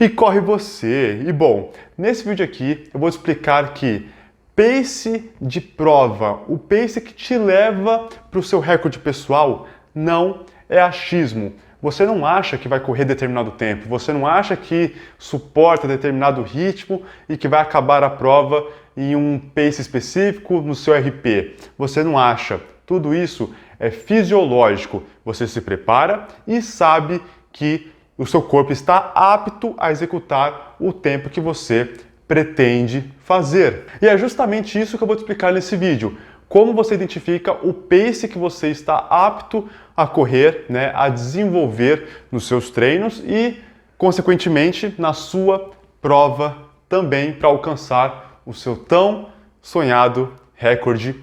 e corre você. E bom, nesse vídeo aqui eu vou explicar que pace de prova, o pace que te leva para o seu recorde pessoal, não é achismo. Você não acha que vai correr determinado tempo, você não acha que suporta determinado ritmo e que vai acabar a prova em um pace específico no seu RP. Você não acha. Tudo isso é fisiológico. Você se prepara e sabe que o seu corpo está apto a executar o tempo que você pretende fazer. E é justamente isso que eu vou te explicar nesse vídeo. Como você identifica o pace que você está apto a correr, né, a desenvolver nos seus treinos e, consequentemente, na sua prova também para alcançar o seu tão sonhado recorde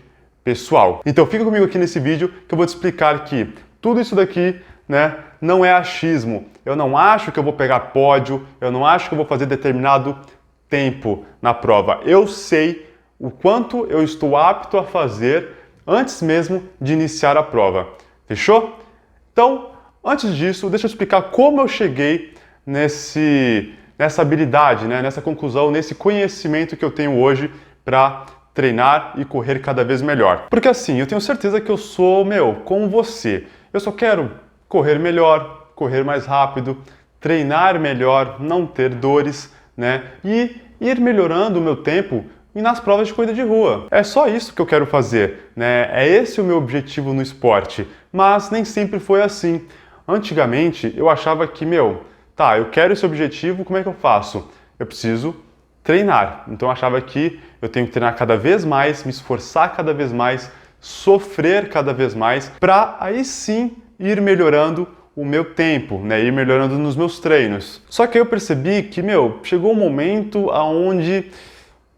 pessoal. Então fica comigo aqui nesse vídeo que eu vou te explicar que tudo isso daqui, né, não é achismo. Eu não acho que eu vou pegar pódio, eu não acho que eu vou fazer determinado tempo na prova. Eu sei o quanto eu estou apto a fazer antes mesmo de iniciar a prova. Fechou? Então, antes disso, deixa eu explicar como eu cheguei nessa habilidade, né? Nessa conclusão, nesse conhecimento que eu tenho hoje para treinar e correr cada vez melhor. Porque assim, eu tenho certeza que eu sou, como você. Eu só quero correr melhor, correr mais rápido, treinar melhor, não ter dores, né? E ir melhorando o meu tempo e nas provas de corrida de rua. É só isso que eu quero fazer, né? É esse o meu objetivo no esporte, mas nem sempre foi assim. Antigamente eu achava que, eu quero esse objetivo, como é que eu faço? Eu preciso treinar. Então eu achava que eu tenho que treinar cada vez mais, me esforçar cada vez mais, sofrer cada vez mais, para aí sim ir melhorando o meu tempo, né? Ir melhorando nos meus treinos. Só que eu percebi que, chegou um momento onde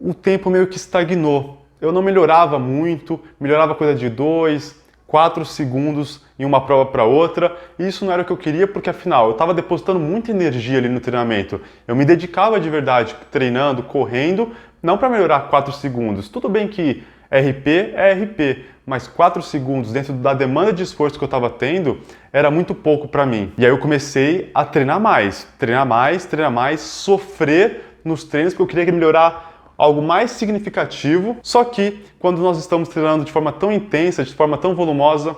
o tempo meio que estagnou. Eu não melhorava muito, melhorava coisa de 2, 4 segundos em uma prova para outra, e isso não era o que eu queria, porque afinal eu estava depositando muita energia ali no treinamento. Eu me dedicava de verdade, treinando, correndo, não para melhorar 4 segundos. Tudo bem que RP é RP, mas 4 segundos dentro da demanda de esforço que eu estava tendo era muito pouco para mim. E aí eu comecei a treinar mais, sofrer nos treinos, porque eu queria melhorar algo mais significativo, só que quando nós estamos treinando de forma tão intensa, de forma tão volumosa,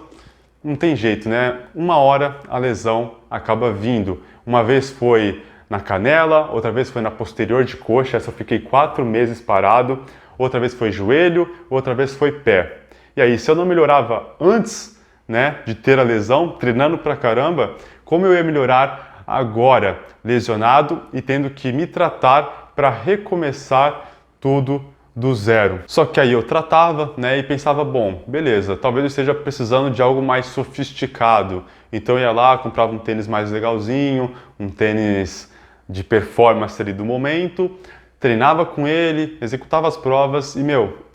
não tem jeito, né? Uma hora a lesão acaba vindo. Uma vez foi na canela, outra vez foi na posterior de coxa, essa eu fiquei 4 meses parado, outra vez foi joelho, outra vez foi pé. E aí, se eu não melhorava antes, né, de ter a lesão, treinando pra caramba, como eu ia melhorar agora, lesionado e tendo que me tratar para recomeçar tudo do zero. Só que aí eu tratava, né, e pensava, bom, beleza, talvez eu esteja precisando de algo mais sofisticado. Então eu ia lá, comprava um tênis mais legalzinho, um tênis de performance ali do momento, treinava com ele, executava as provas e,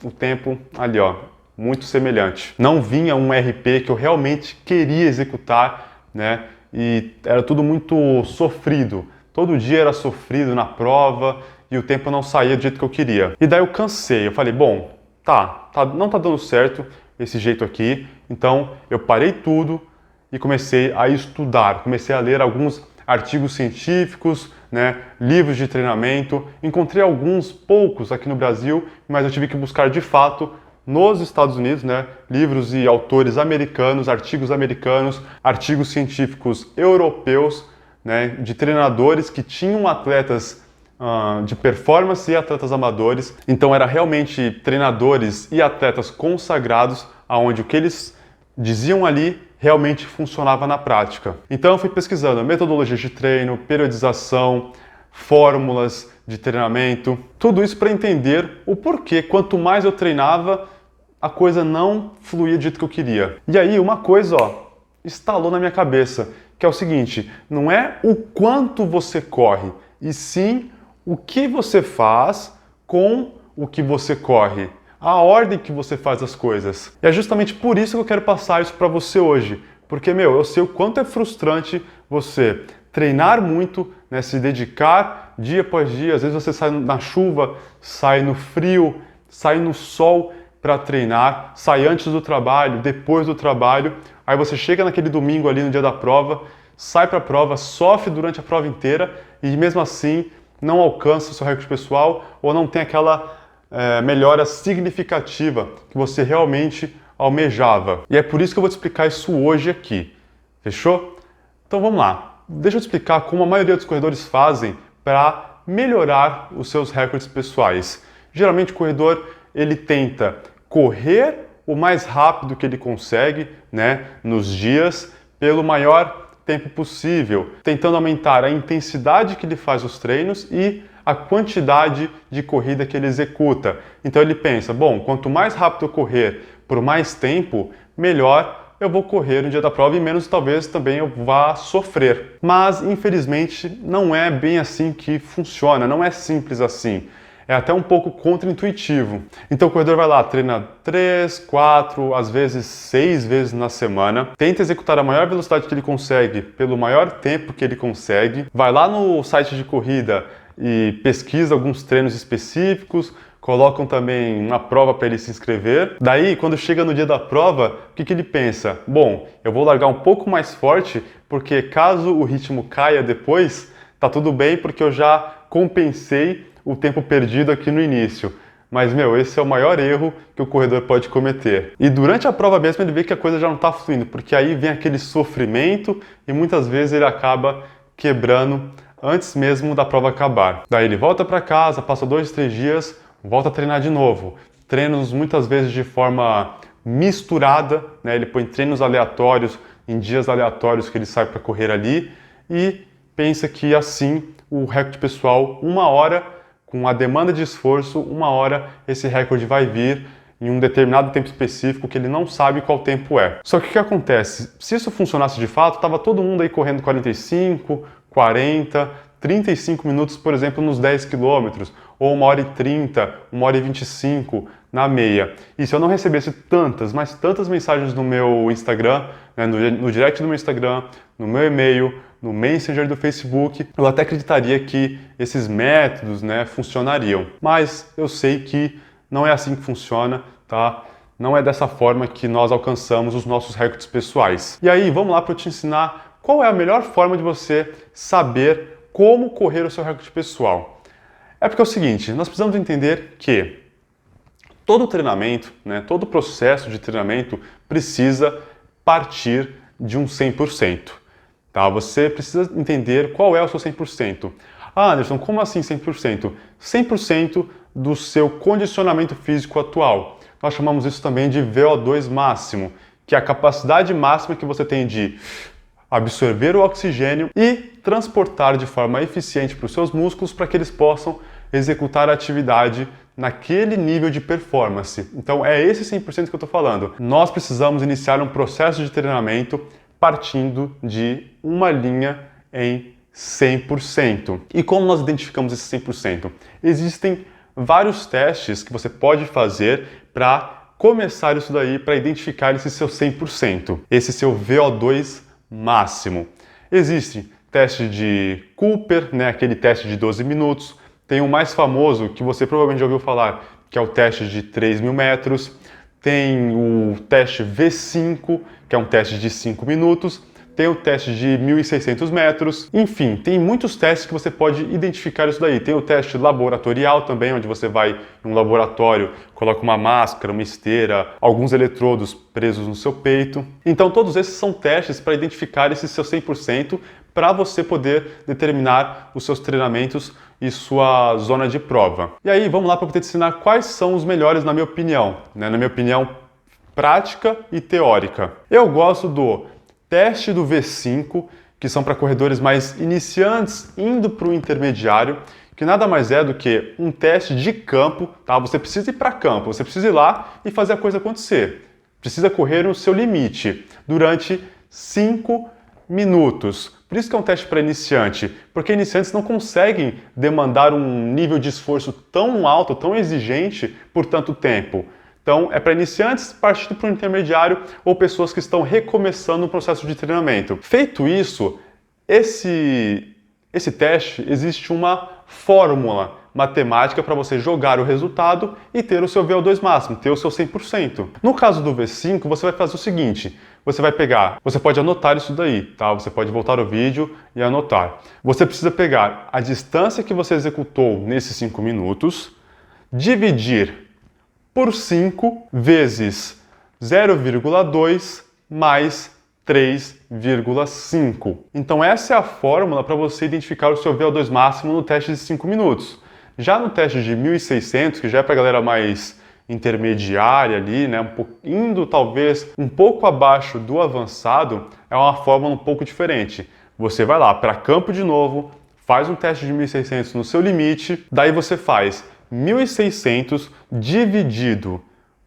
o tempo ali, ó, muito semelhante. Não vinha um RP que eu realmente queria executar, né, e era tudo muito sofrido. Todo dia era sofrido na prova, e o tempo não saía do jeito que eu queria. E daí eu cansei, eu falei, bom, não tá dando certo esse jeito aqui, então eu parei tudo e comecei a estudar, comecei a ler alguns artigos científicos, né, livros de treinamento, encontrei alguns poucos aqui no Brasil, mas eu tive que buscar de fato nos Estados Unidos, né, livros e autores americanos, artigos científicos europeus, né, de treinadores que tinham atletas de performance e atletas amadores. Então era realmente treinadores e atletas consagrados, aonde o que eles diziam ali realmente funcionava na prática. Então eu fui pesquisando metodologias de treino, periodização, fórmulas de treinamento, tudo isso para entender o porquê, quanto mais eu treinava, a coisa não fluía do jeito que eu queria. E aí uma coisa, estalou na minha cabeça, que é o seguinte, não é o quanto você corre, e sim o que você faz com o que você corre, a ordem que você faz as coisas. E é justamente por isso que eu quero passar isso para você hoje, porque, eu sei o quanto é frustrante você treinar muito, né, se dedicar dia após dia, às vezes você sai na chuva, sai no frio, sai no sol para treinar, sai antes do trabalho, depois do trabalho, aí você chega naquele domingo ali no dia da prova, sai para a prova, sofre durante a prova inteira e mesmo assim não alcança o seu recorde pessoal ou não tem aquela melhora significativa que você realmente almejava. E é por isso que eu vou te explicar isso hoje aqui. Fechou? Então vamos lá. Deixa eu te explicar como a maioria dos corredores fazem para melhorar os seus recordes pessoais. Geralmente o corredor ele tenta correr o mais rápido que ele consegue, né, nos dias, pelo maior tempo possível, tentando aumentar a intensidade que ele faz os treinos e a quantidade de corrida que ele executa. Então ele pensa, bom, quanto mais rápido eu correr por mais tempo, melhor eu vou correr no dia da prova e menos talvez também eu vá sofrer. Mas infelizmente não é bem assim que funciona, não é simples assim. É até um pouco contra-intuitivo. Então o corredor vai lá, treina 3, 4, às vezes 6 vezes na semana, tenta executar a maior velocidade que ele consegue pelo maior tempo que ele consegue, vai lá no site de corrida e pesquisa alguns treinos específicos, colocam também uma prova para ele se inscrever. Daí, quando chega no dia da prova, o que ele pensa? Bom, eu vou largar um pouco mais forte, porque caso o ritmo caia depois, tá tudo bem, porque eu já compensei o tempo perdido aqui no início. Mas, esse é o maior erro que o corredor pode cometer. E durante a prova mesmo ele vê que a coisa já não está fluindo, porque aí vem aquele sofrimento e muitas vezes ele acaba quebrando antes mesmo da prova acabar. Daí ele volta para casa, passa 2, 3 dias, volta a treinar de novo. Treinos muitas vezes de forma misturada, né? Ele põe treinos aleatórios em dias aleatórios que ele sai para correr ali e pensa que assim o recorde pessoal, 1 hora, com a demanda de esforço, 1 hora esse recorde vai vir em um determinado tempo específico que ele não sabe qual tempo é. Só que o que acontece? Se isso funcionasse de fato, estava todo mundo aí correndo 45, 40, 35 minutos, por exemplo, nos 10 quilômetros, ou 1h30, 1h25 na meia. E se eu não recebesse tantas, mas tantas mensagens no meu Instagram, né, no direct do meu Instagram, no meu e-mail, no Messenger do Facebook, eu até acreditaria que esses métodos, né, funcionariam. Mas eu sei que não é assim que funciona, tá? Não é dessa forma que nós alcançamos os nossos recordes pessoais. E aí, vamos lá para eu te ensinar qual é a melhor forma de você saber como correr o seu recorde pessoal. É porque é o seguinte, nós precisamos entender que todo treinamento, né, todo processo de treinamento precisa partir de um 100%. Tá? Você precisa entender qual é o seu 100%. Ah, Anderson, como assim 100%? 100% do seu condicionamento físico atual. Nós chamamos isso também de VO2 máximo, que é a capacidade máxima que você tem de absorver o oxigênio e transportar de forma eficiente para os seus músculos para que eles possam executar a atividade naquele nível de performance. Então é esse 100% que eu estou falando. Nós precisamos iniciar um processo de treinamento partindo de uma linha em 100%. E como nós identificamos esse 100%? Existem vários testes que você pode fazer para começar isso daí, para identificar esse seu 100%, esse seu VO2 máximo. Existe teste de Cooper, né, aquele teste de 12 minutos. Tem o mais famoso, que você provavelmente já ouviu falar, que é o teste de 3.000 metros. Tem o teste V5, que é um teste de 5 minutos. Tem o teste de 1.600 metros. Enfim, tem muitos testes que você pode identificar isso daí. Tem o teste laboratorial também, onde você vai em um laboratório, coloca uma máscara, uma esteira, alguns eletrodos presos no seu peito. Então todos esses são testes para identificar esse seu 100%, para você poder determinar os seus treinamentos e sua zona de prova. E aí, vamos lá para eu te ensinar quais são os melhores na minha opinião, né? Na minha opinião prática e teórica. Eu gosto do teste do V5, que são para corredores mais iniciantes indo para o intermediário, que nada mais é do que um teste de campo, tá? Você precisa ir para campo, você precisa ir lá e fazer a coisa acontecer. Precisa correr no seu limite durante 5 minutos. Por isso que é um teste para iniciante, porque iniciantes não conseguem demandar um nível de esforço tão alto, tão exigente por tanto tempo. Então, é para iniciantes, partindo para o intermediário ou pessoas que estão recomeçando o processo de treinamento. Feito isso, esse teste, existe uma fórmula matemática para você jogar o resultado e ter o seu VO2 máximo, ter o seu 100%. No caso do V5, você vai fazer o seguinte: você vai pegar? Você pode anotar isso daí, tá? Você pode voltar ao vídeo e anotar. Você precisa pegar a distância que você executou nesses 5 minutos, dividir por 5 vezes 0,2 mais 3,5. Então essa é a fórmula para você identificar o seu VO2 máximo no teste de 5 minutos. Já no teste de 1.600, que já é para a galera mais intermediária ali, né, indo talvez um pouco abaixo do avançado, é uma fórmula um pouco diferente. Você vai lá para campo de novo, faz um teste de 1.600 no seu limite, daí você faz 1.600 dividido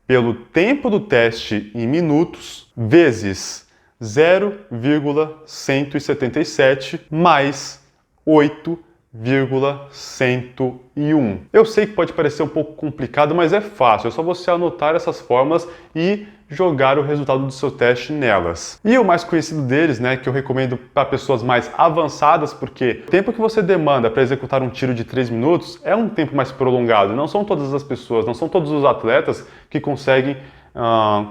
pelo tempo do teste em minutos vezes 0,177 mais 8,101. Eu sei que pode parecer um pouco complicado, mas é fácil. É só você anotar essas fórmulas e jogar o resultado do seu teste nelas. E o mais conhecido deles, né, que eu recomendo para pessoas mais avançadas, porque o tempo que você demanda para executar um tiro de 3 minutos é um tempo mais prolongado. Não são todas as pessoas, não são todos os atletas que conseguem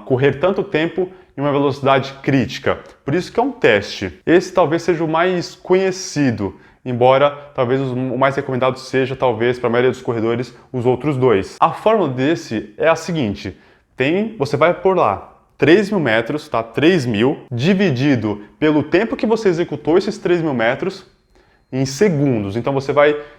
correr tanto tempo em uma velocidade crítica. Por isso que é um teste. Esse talvez seja o mais conhecido, embora talvez o mais recomendado seja, talvez, para a maioria dos corredores, os outros dois. A fórmula desse é a seguinte: você vai pôr lá 3.000 metros, tá? 3.000, dividido pelo tempo que você executou esses 3.000 metros em segundos. Então você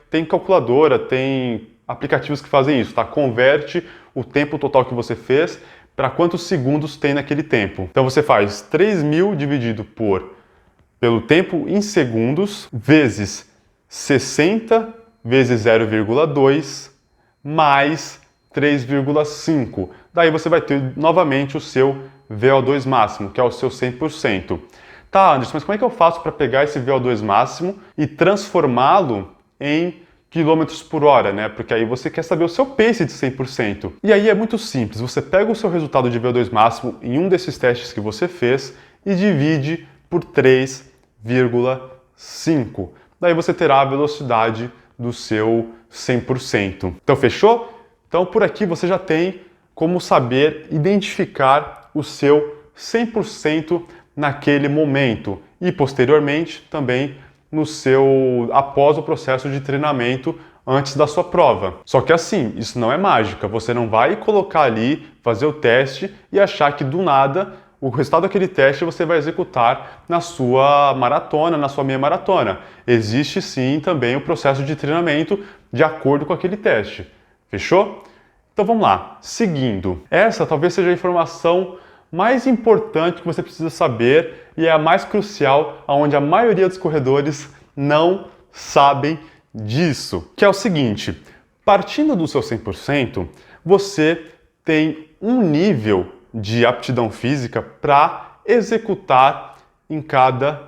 tem calculadora, tem aplicativos que fazem isso, tá? Converte o tempo total que você fez para quantos segundos tem naquele tempo. Então você faz 3.000 dividido pelo tempo em segundos, vezes 60 vezes 0,2 mais 3,5. Daí você vai ter novamente o seu VO2 máximo, que é o seu 100%. Tá, Anderson, mas como é que eu faço para pegar esse VO2 máximo e transformá-lo em quilômetros por hora, né? Porque aí você quer saber o seu pace de 100%. E aí é muito simples, você pega o seu resultado de VO2 máximo em um desses testes que você fez e divide por 3,5. Daí você terá a velocidade do seu 100%. Então fechou? Então por aqui você já tem como saber identificar o seu 100% naquele momento e posteriormente também após o processo de treinamento antes da sua prova. Só que assim, isso não é mágica, você não vai colocar ali, fazer o teste e achar que do nada o resultado daquele teste você vai executar na sua maratona, na sua meia maratona. Existe sim também o processo de treinamento de acordo com aquele teste. Fechou? Então vamos lá, seguindo. Essa talvez seja a informação mais importante que você precisa saber e é a mais crucial, onde a maioria dos corredores não sabem disso, que é o seguinte: partindo do seu 100%, você tem um nível de aptidão física para executar em cada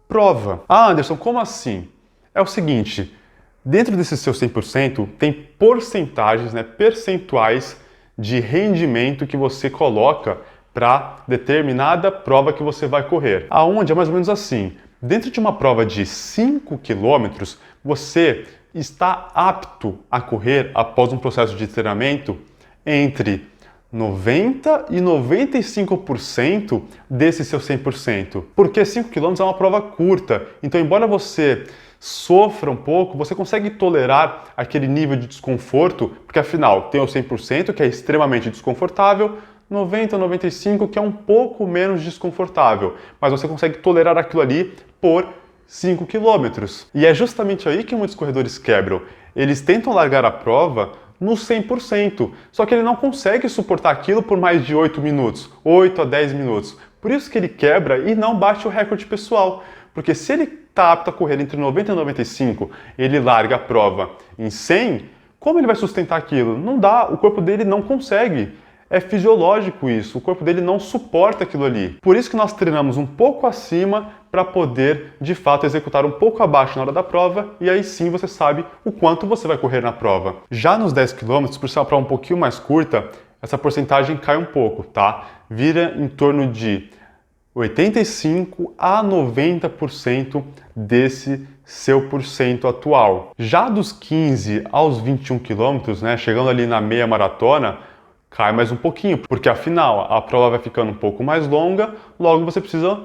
prova. Ah, Anderson, como assim? É o seguinte, dentro desse seu 100% tem porcentagens, né, percentuais de rendimento que você coloca para determinada prova que você vai correr. Aonde é mais ou menos assim: dentro de uma prova de 5 km, você está apto a correr após um processo de treinamento entre 90% e 95% desse seu 100%. Porque 5 km é uma prova curta, então embora você sofra um pouco, você consegue tolerar aquele nível de desconforto, porque afinal tem o 100%, que é extremamente desconfortável, 90, 95, que é um pouco menos desconfortável, mas você consegue tolerar aquilo ali por 5 km. E é justamente aí que muitos corredores quebram. Eles tentam largar a prova no 100%, só que ele não consegue suportar aquilo por mais de 8 minutos, 8 a 10 minutos. Por isso que ele quebra e não bate o recorde pessoal. Porque se ele está apto a correr entre 90 e 95, ele larga a prova em 100, como ele vai sustentar aquilo? Não dá, o corpo dele não consegue. É fisiológico isso, o corpo dele não suporta aquilo ali. Por isso que nós treinamos um pouco acima para poder, de fato, executar um pouco abaixo na hora da prova e aí sim você sabe o quanto você vai correr na prova. Já nos 10 km, por ser uma prova um pouquinho mais curta, essa porcentagem cai um pouco, tá? Vira em torno de 85 a 90% desse seu porcento atual. Já dos 15 aos 21 km, né, chegando ali na meia maratona, cai mais um pouquinho, porque afinal a prova vai ficando um pouco mais longa, logo você precisa,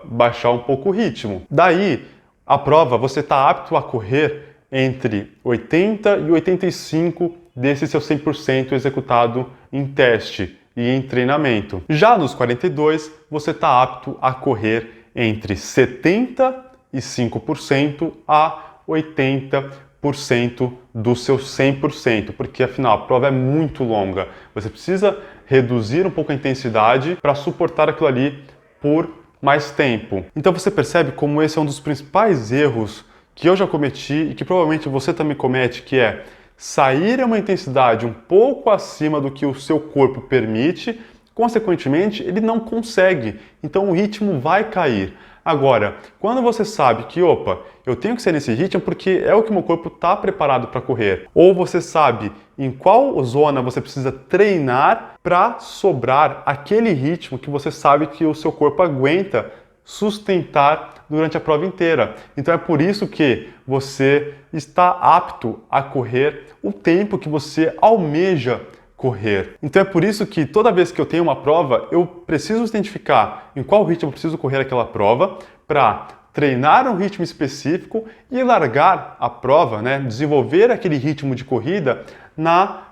baixar um pouco o ritmo. Daí, a prova você está apto a correr entre 80 e 85 desse seu 100% executado em teste e em treinamento. Já nos 42, você está apto a correr entre 75% a 80% do seu 100%, porque afinal a prova é muito longa. Você precisa reduzir um pouco a intensidade para suportar aquilo ali por mais tempo. Então você percebe como esse é um dos principais erros que eu já cometi e que provavelmente você também comete, que é sair a uma intensidade um pouco acima do que o seu corpo permite, consequentemente ele não consegue, então o ritmo vai cair. Agora, quando você sabe que, eu tenho que ser nesse ritmo porque é o que meu corpo está preparado para correr, ou você sabe em qual zona você precisa treinar para sobrar aquele ritmo que você sabe que o seu corpo aguenta sustentar durante a prova inteira. Então é por isso que você está apto a correr o tempo que você almeja correr. Então é por isso que toda vez que eu tenho uma prova, eu preciso identificar em qual ritmo eu preciso correr aquela prova para treinar um ritmo específico e largar a prova, desenvolver aquele ritmo de corrida na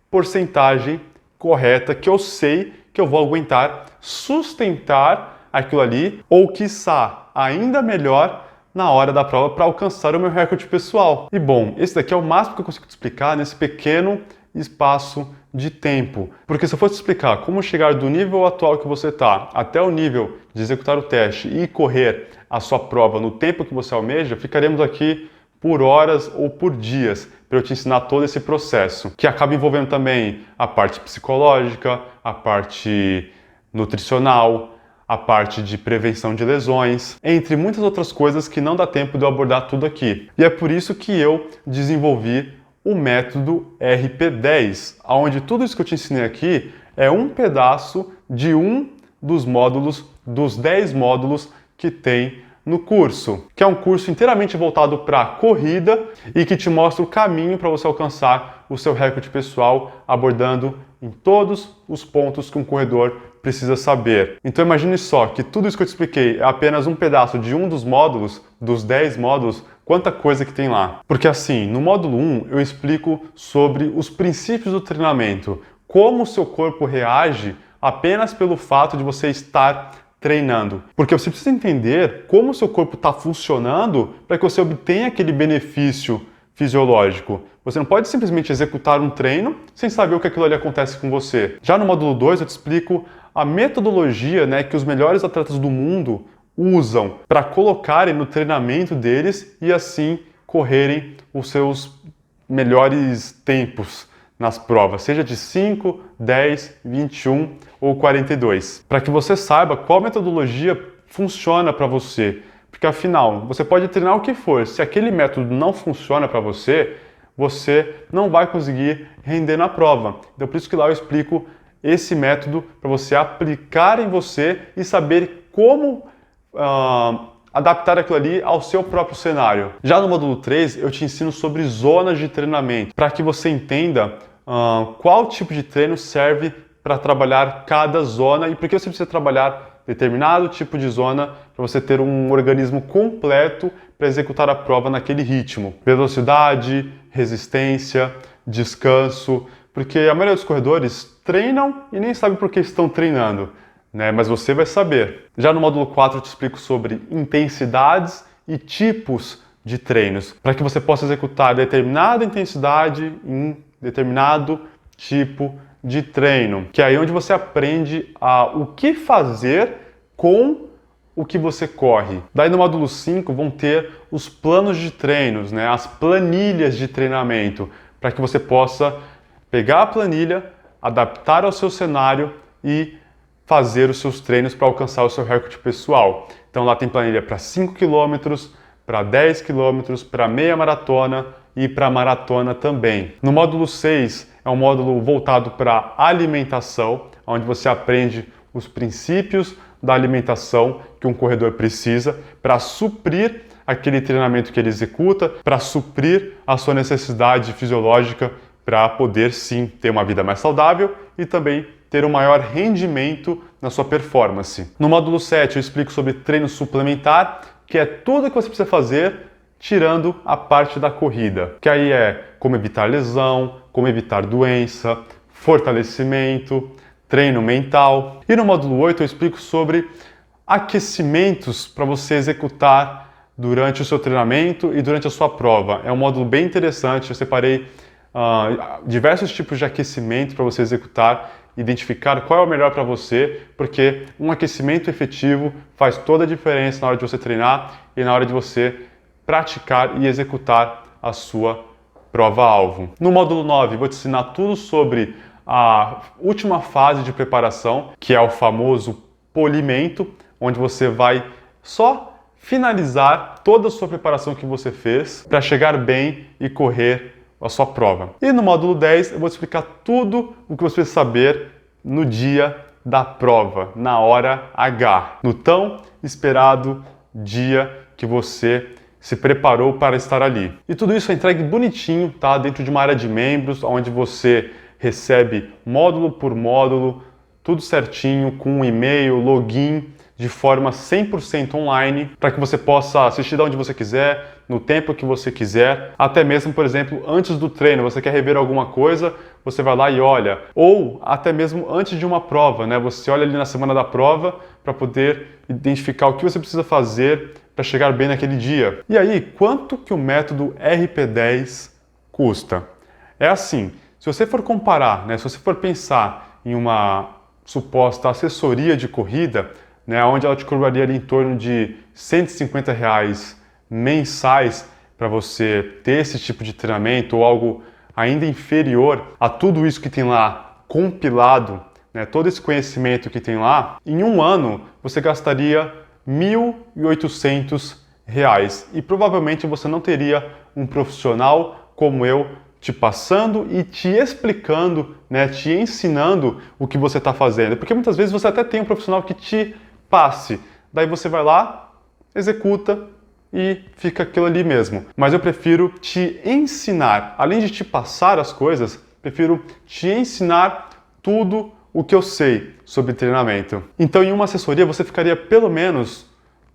porcentagem correta que eu sei que eu vou aguentar sustentar aquilo ali, ou quiçá, ainda melhor, na hora da prova para alcançar o meu recorde pessoal. E bom, esse daqui é o máximo que eu consigo te explicar nesse pequeno espaço de tempo. Porque se eu fosse te explicar como chegar do nível atual que você está até o nível de executar o teste e correr a sua prova no tempo que você almeja, ficaríamos aqui por horas ou por dias para eu te ensinar todo esse processo, que acaba envolvendo também a parte psicológica, a parte nutricional, a parte de prevenção de lesões, entre muitas outras coisas que não dá tempo de eu abordar tudo aqui. E é por isso que eu desenvolvi o método RP10, onde tudo isso que eu te ensinei aqui é um pedaço de um dos módulos, dos 10 módulos que tem no curso, que é um curso inteiramente voltado para corrida e que te mostra o caminho para você alcançar o seu recorde pessoal, abordando em todos os pontos que um corredor precisa saber. Então imagine só que tudo isso que eu te expliquei é apenas um pedaço de um dos módulos, dos 10 módulos, quanta coisa que tem lá. Porque assim, no módulo 1 eu explico sobre os princípios do treinamento, como o seu corpo reage apenas pelo fato de você estar treinando. Porque você precisa entender como o seu corpo está funcionando para que você obtenha aquele benefício fisiológico. Você não pode simplesmente executar um treino sem saber o que aquilo ali acontece com você. Já no módulo 2 eu te explico a metodologia que os melhores atletas do mundo usam para colocarem no treinamento deles e assim correrem os seus melhores tempos nas provas, seja de 5, 10, 21 ou 42, para que você saiba qual metodologia funciona para você. Porque afinal, você pode treinar o que for, se aquele método não funciona para você, você não vai conseguir render na prova. Então por isso que lá eu explico esse método para você aplicar em você e saber como adaptar aquilo ali ao seu próprio cenário. Já no módulo 3 eu te ensino sobre zonas de treinamento, para que você entenda qual tipo de treino serve para trabalhar cada zona e por que você precisa trabalhar determinado tipo de zona para você ter um organismo completo para executar a prova naquele ritmo. Velocidade, resistência, descanso, porque a maioria dos corredores treinam e nem sabe por que estão treinando, mas você vai saber. Já no módulo 4 eu te explico sobre intensidades e tipos de treinos, para que você possa executar determinada intensidade em determinado tipo de treino, que é aí onde você aprende o que fazer com o que você corre. Daí no módulo 5 vão ter os planos de treinos, as planilhas de treinamento, para que você possa pegar a planilha, adaptar ao seu cenário e fazer os seus treinos para alcançar o seu recorde pessoal. Então lá tem planilha para 5 km, para 10 km, para meia maratona e para maratona também. No módulo 6 é um módulo voltado para alimentação, onde você aprende os princípios da alimentação que um corredor precisa para suprir aquele treinamento que ele executa, para suprir a sua necessidade fisiológica para poder sim ter uma vida mais saudável e também ter um maior rendimento na sua performance. No módulo 7 eu explico sobre treino suplementar, que é tudo que você precisa fazer tirando a parte da corrida, que aí é como evitar lesão, como evitar doença, fortalecimento, treino mental. E no módulo 8 eu explico sobre aquecimentos para você executar durante o seu treinamento e durante a sua prova. É um módulo bem interessante, eu separei diversos tipos de aquecimento para você executar, identificar qual é o melhor para você, porque um aquecimento efetivo faz toda a diferença na hora de você treinar e na hora de você praticar e executar a sua prova-alvo. No módulo 9, vou te ensinar tudo sobre a última fase de preparação, que é o famoso polimento, onde você vai só finalizar toda a sua preparação que você fez para chegar bem e correr a sua prova. E no módulo 10 eu vou te explicar tudo o que você precisa saber no dia da prova, na hora H, no tão esperado dia que você se preparou para estar ali. E tudo isso é entregue bonitinho, tá? Dentro de uma área de membros, onde você recebe módulo por módulo, tudo certinho, com um e-mail, login, de forma 100% online, para que você possa assistir de onde você quiser, no tempo que você quiser, até mesmo, por exemplo, antes do treino, você quer rever alguma coisa, você vai lá e olha, ou até mesmo antes de uma prova, né? Você olha ali na semana da prova para poder identificar o que você precisa fazer para chegar bem naquele dia. E aí, quanto que o método RP10 custa? É assim, se você for comparar, né, se você for pensar em uma suposta assessoria de corrida, né, onde ela te cobraria ali em torno de R$ 150 mensais para você ter esse tipo de treinamento ou algo ainda inferior a tudo isso que tem lá compilado, né, todo esse conhecimento que tem lá, em um ano você gastaria R$ 1.800 e provavelmente você não teria um profissional como eu te passando e te explicando, né, te ensinando o que você está fazendo. Porque muitas vezes você até tem um profissional que te passe, daí você vai lá, executa e fica aquilo ali mesmo. Mas eu prefiro te ensinar, além de te passar as coisas, prefiro te ensinar tudo o que eu sei sobre treinamento. Então, em uma assessoria, você ficaria pelo menos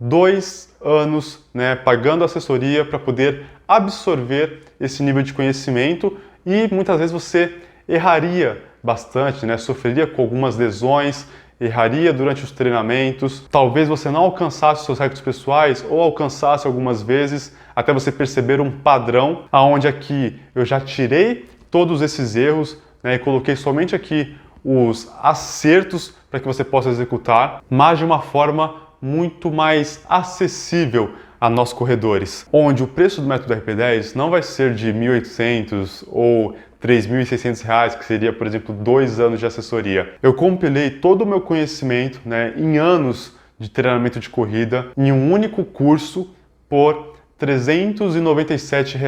2 anos, né, pagando assessoria para poder absorver esse nível de conhecimento e muitas vezes você erraria bastante, né, sofreria com algumas lesões, erraria durante os treinamentos, talvez você não alcançasse seus recordes pessoais ou alcançasse algumas vezes até você perceber um padrão, aonde aqui eu já tirei todos esses erros, né, e coloquei somente aqui os acertos para que você possa executar, mas de uma forma muito mais acessível a nós corredores, onde o preço do método RP10 não vai ser de R$ 1.800 ou R$ 3.600, que seria, por exemplo, 2 anos de assessoria. Eu compilei todo o meu conhecimento, né, em anos de treinamento de corrida em um único curso por R$ 397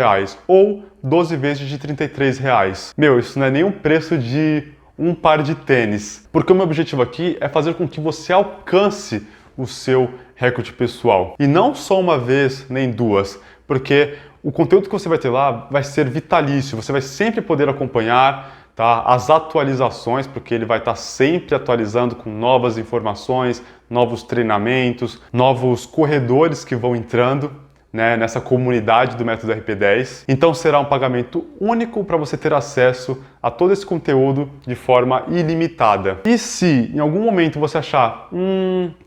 ou 12 vezes de R$ 33. Meu, isso não é nem um preço de um par de tênis, porque o meu objetivo aqui é fazer com que você alcance o seu recorde pessoal. E não só uma vez, nem duas, porque o conteúdo que você vai ter lá vai ser vitalício, você vai sempre poder acompanhar, tá, as atualizações, porque ele vai estar sempre atualizando com novas informações, novos treinamentos, novos corredores que vão entrando, né, nessa comunidade do método RP10. Então será um pagamento único para você ter acesso a todo esse conteúdo de forma ilimitada. E se em algum momento você achar,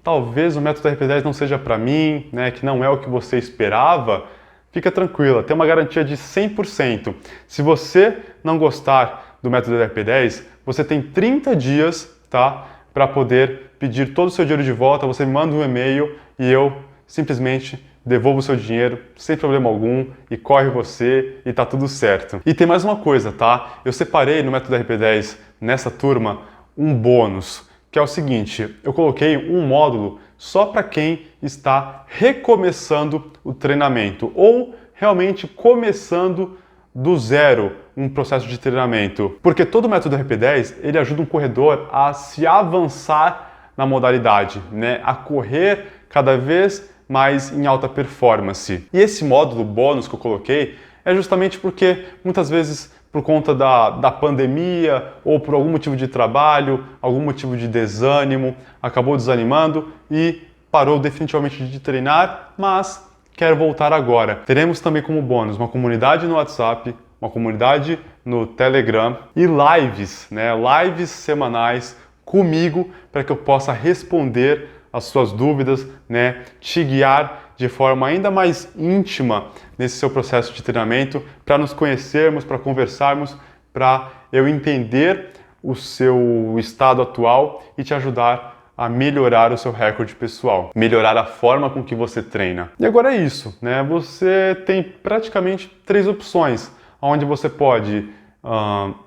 talvez o método RP10 não seja para mim, né, que não é o que você esperava, fica tranquila, tem uma garantia de 100%. Se você não gostar do método RP10, você tem 30 dias, tá, para poder pedir todo o seu dinheiro de volta. Você me manda um e-mail e eu simplesmente devolva o seu dinheiro sem problema algum e corre você e tá tudo certo. E tem mais uma coisa, tá? Eu separei no método RP10, nessa turma, um bônus, que é o seguinte, eu coloquei um módulo só para quem está recomeçando o treinamento ou realmente começando do zero um processo de treinamento. Porque todo o método RP10, ele ajuda um corredor a se avançar na modalidade, né? A correr cada vez mais em alta performance. E esse módulo bônus que eu coloquei é justamente porque muitas vezes por conta da pandemia ou por algum motivo de trabalho, algum motivo de desânimo, acabou desanimando e parou definitivamente de treinar, mas quer voltar agora. Teremos também como bônus uma comunidade no WhatsApp, uma comunidade no Telegram e lives, né? Lives semanais comigo para que eu possa responder as suas dúvidas, né? Te guiar de forma ainda mais íntima nesse seu processo de treinamento, para nos conhecermos, para conversarmos, para eu entender o seu estado atual e te ajudar a melhorar o seu recorde pessoal, melhorar a forma com que você treina. E agora é isso, né? Você tem praticamente 3 opções, onde você pode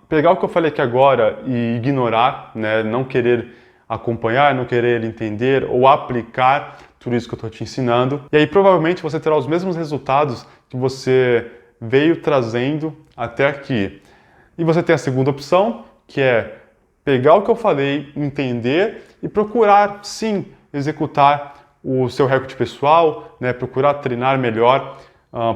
pegar o que eu falei aqui agora e ignorar, né? Não querer acompanhar, não querer entender ou aplicar tudo isso que eu estou te ensinando. E aí provavelmente você terá os mesmos resultados que você veio trazendo até aqui. E você tem a segunda opção, que é pegar o que eu falei, entender e procurar, sim, executar o seu recorde pessoal, né? Procurar treinar melhor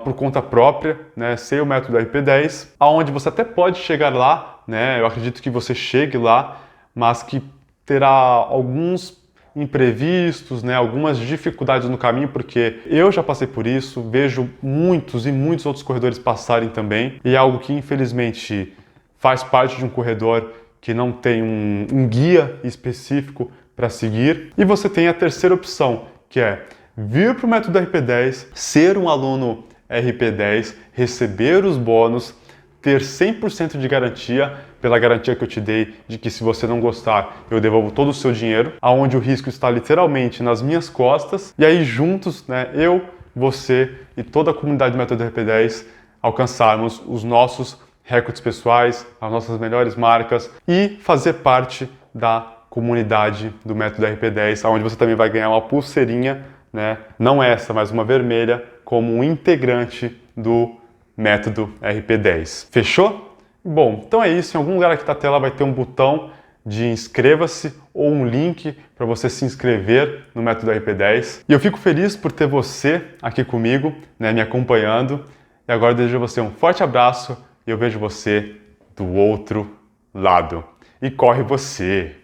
por conta própria, né? Sem o método RP10, aonde você até pode chegar lá, né? Eu acredito que você chegue lá, mas que terá alguns imprevistos, né? Algumas dificuldades no caminho, porque eu já passei por isso, vejo muitos e muitos outros corredores passarem também, e é algo que infelizmente faz parte de um corredor que não tem um guia específico para seguir. E você tem a terceira opção, que é vir para o método RP10, ser um aluno RP10, receber os bônus, ter 100% de garantia, pela garantia que eu te dei de que se você não gostar, eu devolvo todo o seu dinheiro, aonde o risco está literalmente nas minhas costas, e aí juntos, né, eu, você e toda a comunidade do método RP10 alcançarmos os nossos recordes pessoais, as nossas melhores marcas e fazer parte da comunidade do método RP10, onde você também vai ganhar uma pulseirinha, né? Não essa, mas uma vermelha, como um integrante do método RP10. Fechou? Bom, então é isso. Em algum lugar aqui da tela vai ter um botão de inscreva-se ou um link para você se inscrever no método RP10. E eu fico feliz por ter você aqui comigo, né, me acompanhando. E agora eu desejo a você um forte abraço e eu vejo você do outro lado. E corre você!